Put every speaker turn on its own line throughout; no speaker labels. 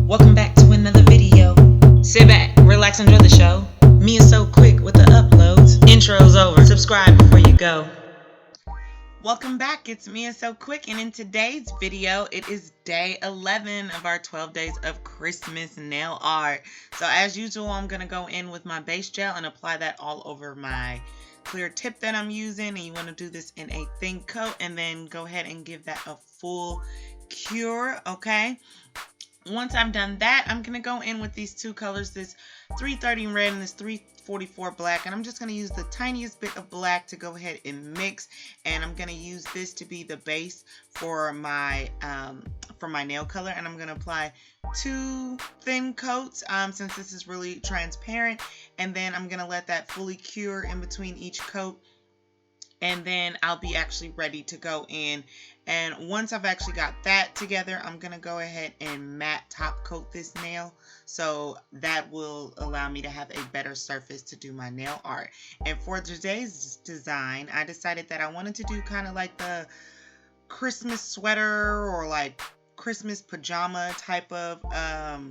Welcome back to another video. Sit back, relax, enjoy the show. MeiaSoQuick with the uploads. Intro's over. Subscribe before you go. Welcome back, it's MeiaSoQuick, and in today's video, it is day 11 of our 12 days of Christmas nail art. So as usual, I'm going to go in with my base gel and apply that all over my clear tip that I'm using. And you want to do this in a thin coat and then go ahead and give that a full cure, okay? Once I've done that, I'm going to go in with these two colors, this 330 red and this 344 black, and I'm just going to use the tiniest bit of black to go ahead and mix, and I'm going to use this to be the base for my nail color, and I'm going to apply two thin coats since this is really transparent, and then I'm going to let that fully cure in between each coat. And then I'll be actually ready to go in. And once I've actually got that together, I'm going to go ahead and matte top coat this nail. So that will allow me to have a better surface to do my nail art. And for today's design, I decided that I wanted to do kind of like the Christmas sweater or like Christmas pajama type of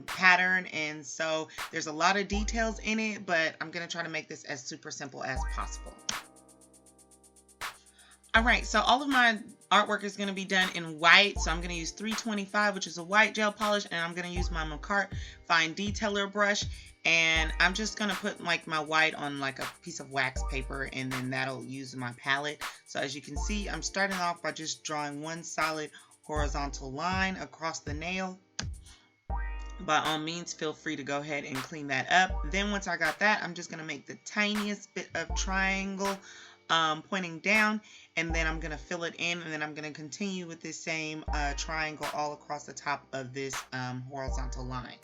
pattern. And so there's a lot of details in it, but I'm going to try to make this as super simple as possible. Alright, so all of my artwork is going to be done in white, so I'm going to use 325, which is a white gel polish, and I'm going to use my Macart Fine Detailer brush, and I'm just going to put like my white on like a piece of wax paper, and then that'll use my palette. So as you can see, I'm starting off by just drawing one solid horizontal line across the nail. By all means, feel free to go ahead and clean that up. Then once I got that, I'm just going to make the tiniest bit of triangle pointing down, and then I'm going to fill it in, and then I'm going to continue with this same triangle all across the top of this horizontal line.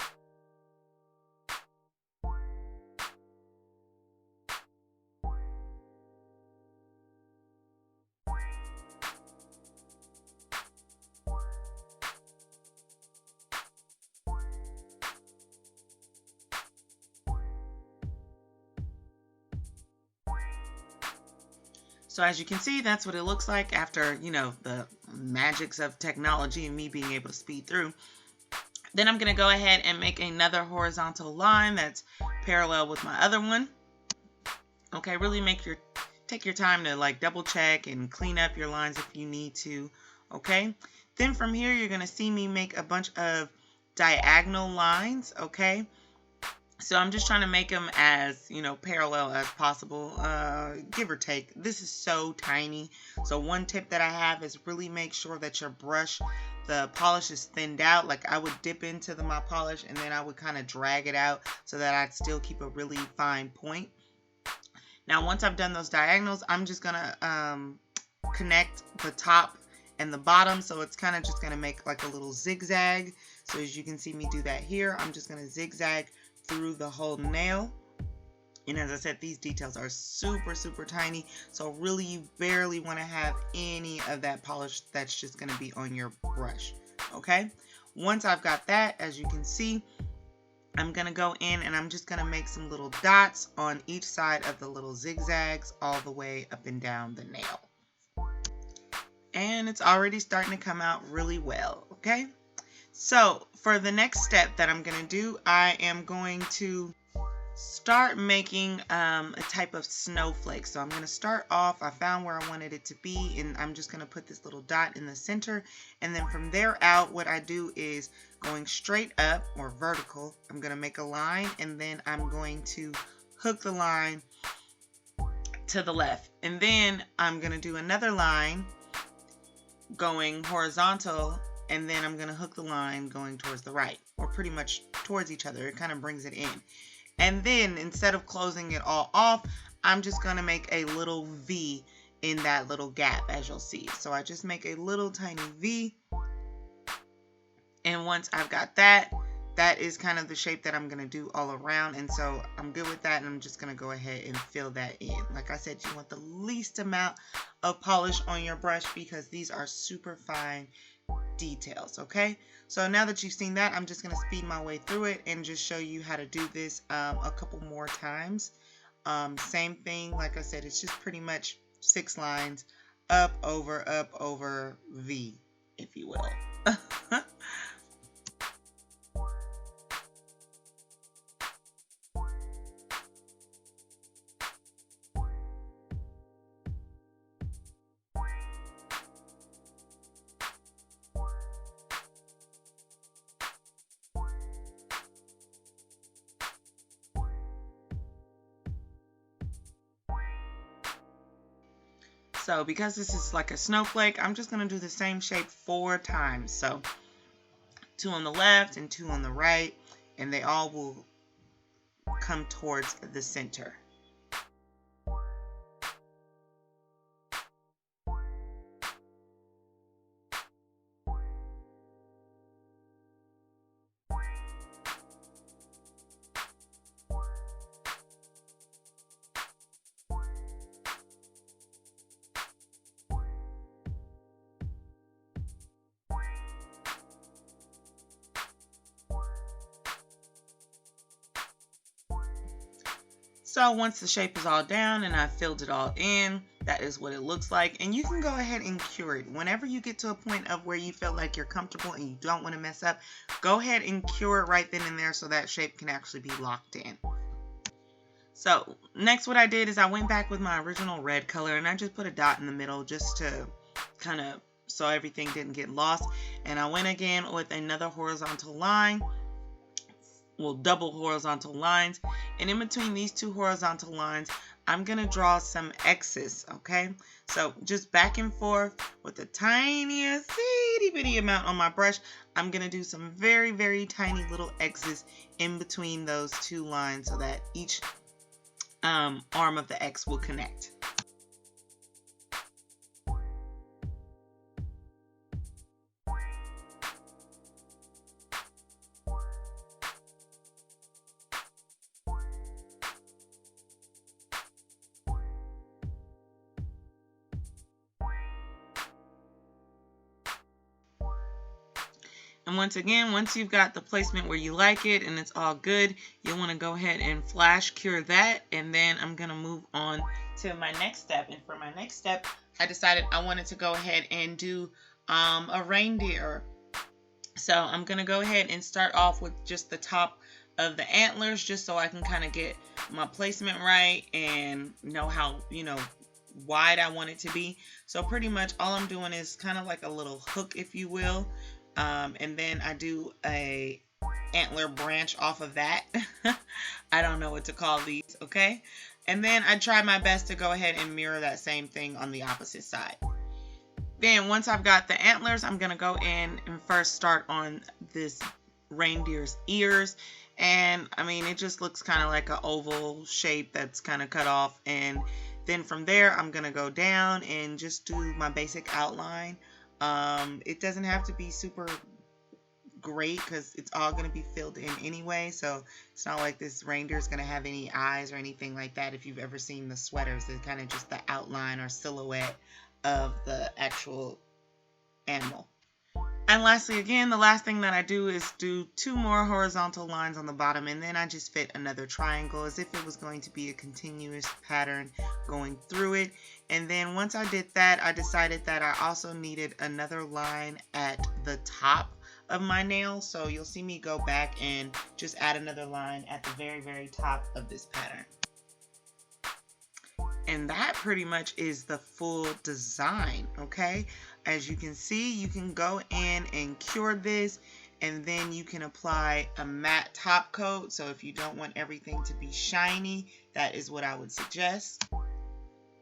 So as you can see, that's what it looks like after, you know, the magics of technology and me being able to speed through. Then I'm going to go ahead and make another horizontal line that's parallel with my other one. Okay, really take your time to like double check and clean up your lines if you need to. Okay, then from here, you're going to see me make a bunch of diagonal lines. Okay. So I'm just trying to make them as, you know, parallel as possible, give or take. This is so tiny. So one tip that I have is really make sure that your brush, the polish is thinned out. Like I would dip into my polish and then I would kind of drag it out so that I'd still keep a really fine point. Now, once I've done those diagonals, I'm just going to connect the top and the bottom. So it's kind of just going to make like a little zigzag. So as you can see me do that here, I'm just going to zigzag through the whole nail. And as I said, these details are super, super tiny. So really you barely want to have any of that polish that's just going to be on your brush. Okay. Once I've got that, as you can see, I'm going to go in and I'm just going to make some little dots on each side of the little zigzags all the way up and down the nail. And it's already starting to come out really well. Okay. So for the next step that I'm going to do, I am going to start making a type of snowflake. So I'm going to start off, I found where I wanted it to be, and I'm just going to put this little dot in the center. And then from there out, what I do is going straight up or vertical, I'm going to make a line, and then I'm going to hook the line to the left. And then I'm going to do another line going horizontal, and then I'm going to hook the line going towards the right, or pretty much towards each other. It kind of brings it in. And then instead of closing it all off, I'm just going to make a little V in that little gap, as you'll see. So I just make a little tiny V. And once I've got that, that is kind of the shape that I'm going to do all around. And so I'm good with that, and I'm just going to go ahead and fill that in. Like I said, you want the least amount of polish on your brush because these are super fine details. Okay, so now that you've seen that, I'm just going to speed my way through it and just show you how to do this a couple more times. Same thing, like I said, it's just pretty much 6 lines, up, over, V, if you will. So because this is like a snowflake, I'm just going to do the same shape 4 times. So 2 on the left and 2 on the right, and they all will come towards the center. So once the shape is all down and I've filled it all in, that is what it looks like. And you can go ahead and cure it. Whenever you get to a point of where you feel like you're comfortable and you don't want to mess up, go ahead and cure it right then and there so that shape can actually be locked in. So next what I did is I went back with my original red color and I just put a dot in the middle just to kind of so everything didn't get lost. And I went again with another horizontal line. Well, double horizontal lines, and in between these 2 horizontal lines I'm gonna draw some X's. Okay, so just back and forth with the tiniest itty bitty amount on my brush, I'm gonna do some very, very tiny little X's in between those 2 lines so that each arm of the X will connect. And once again, once you've got the placement where you like it and it's all good, you'll want to go ahead and flash cure that. And then I'm going to move on to my next step. And for my next step, I decided I wanted to go ahead and do a reindeer. So I'm going to go ahead and start off with just the top of the antlers just so I can kind of get my placement right and know how, wide I want it to be. So pretty much all I'm doing is kind of like a little hook, if you will. And then I do a antler branch off of that. I don't know what to call these, okay? And then I try my best to go ahead and mirror that same thing on the opposite side. Then once I've got the antlers, I'm going to go in and first start on this reindeer's ears. And I mean, it just looks kind of like an oval shape that's kind of cut off. And then from there, I'm going to go down and just do my basic outline. It doesn't have to be super great because it's all going to be filled in anyway, so it's not like this reindeer is going to have any eyes or anything like that. If you've ever seen the sweaters, it's kind of just the outline or silhouette of the actual animal. And lastly, again, the last thing that I do is do 2 more horizontal lines on the bottom, and then I just fit another triangle as if it was going to be a continuous pattern going through it. And then once I did that, I decided that I also needed another line at the top of my nail. So you'll see me go back and just add another line at the very, very top of this pattern. And that pretty much is the full design, okay? As you can see, you can go in and cure this, and then you can apply a matte top coat. So if you don't want everything to be shiny, that is what I would suggest.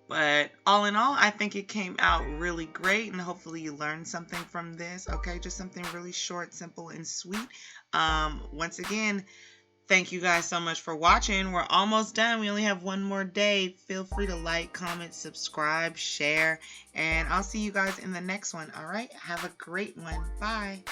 But all in all, I think it came out really great, and hopefully you learned something from this, okay? Just something really short, simple, and sweet. Once again, thank you guys so much for watching. We're almost done. We only have one more day. Feel free to like, comment, subscribe, share, and I'll see you guys in the next one. All right? Have a great one. Bye.